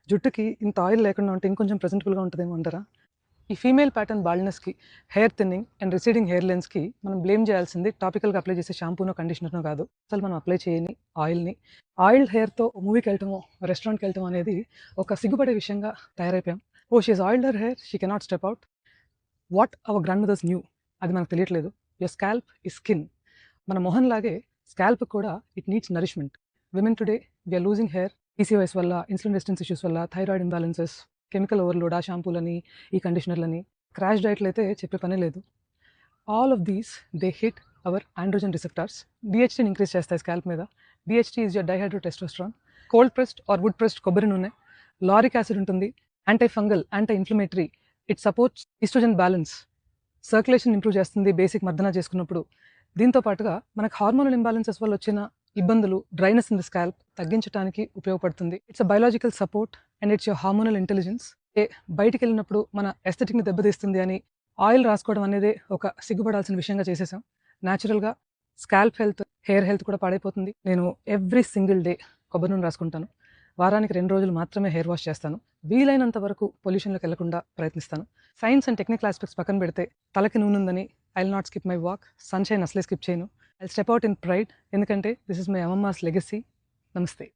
జుట్టుకి ఇంత ఆయిల్ లేకుండా ఉంటే ఇంకొంచెం ప్రెజెంటబుల్‌గా ఉంటదేమో అంటారా? ఈ ఫీమేల్ ప్యాటర్న్ బాల్డ్‌నెస్‌కి, hair thinning and receding hair లెన్స్‌కి మనం బ్లేమ్ చేయాల్సింది టాపికల్‌గా అప్లై చేసే షాంపూనో, కండిషనర్‌నో కాదు. అసలు మనం అప్లై చేయని ఆయిల్‌ని. ఆయిల్డ్ హెయిర్‌తో మూవీకెళ్ళటమో, రెస్టారెంట్‌కెళ్ళటం అనేది ఒక సిగ్గుపడే విషయంగా తయారైపోయాం. Oh! She has oiled her hair. She cannot step out. What our grandmothers knew. అది మనకు తెలియట్లేదు. Your scalp is skin. మన మొహంలాగే స్కాల్ప్ కూడా it needs nourishment. Women today we're losing hair PCOS వల్ల, ఇన్సులిన్ రెసిస్టెన్స్ ఇష్యూస్ వల్ల, thyroid imbalances, chemical overload, ఆ షాంపూలని, ఈ కండిషనర్లని, క్రాష్ డైట్లు అయితే చెప్పే పనే లేదు. All of these they hit our androgen receptors. డిహెచ్టీని ఇంక్రీజ్ చేస్తాయి స్కాల్ప్ మీద. DHT is your dihydrotestosterone. Cold pressed or wood pressed కొబ్బరి నూనె, లారిక్ యాసిడ్ ఉంటుంది, anti fungal, anti inflammatory. It supports oestrogen balance, circulation improve చేస్తుంది basic మర్దన చేసుకున్నప్పుడు. దీంతో పాటుగా మనకు హార్మోనల్ ఇంబ్యాలెన్సెస్ వల్ల వచ్చిన ఇబ్బందులు, డ్రైనెస్ ఇన్ ది స్కాల్ప్ తగ్గించడానికి ఉపయోగపడుతుంది. It's a biological support and it's your hormonal intelligence. బయటికి వెళ్ళినప్పుడు మన ఎస్థెటిక్ని దెబ్బతీస్తుంది అని ఆయిల్ రాసుకోవడం అనేది ఒక సిగ్గుపడాల్సిన విషయంగా చేసేసాం. న్యాచురల్గా స్కాల్ప్ హెల్త్, హెయిర్ హెల్త్ కూడా పాడైపోతుంది. నేను ఎవ్రీ సింగిల్ డే కొబ్బరి నూనె రాసుకుంటాను. వారానికి 2 రోజులు మాత్రమే హెయిర్ వాష్ చేస్తాను. వీలైనంత వరకు పొల్యూషన్లోకి వెళ్లకుండా ప్రయత్నిస్తాను. సైన్స్ అండ్ టెక్నికల్ ఆస్పెక్ట్స్ పక్కన పెడితే, తలకి నూనె ఉందని I will not skip my walk. Sunshine అసలే స్కిప్ చేయను. I will step out in pride. ఎందుకంటే దిస్ ఇస్ మై అమ్మమ్మాస్ లెగసీ. నమస్తే.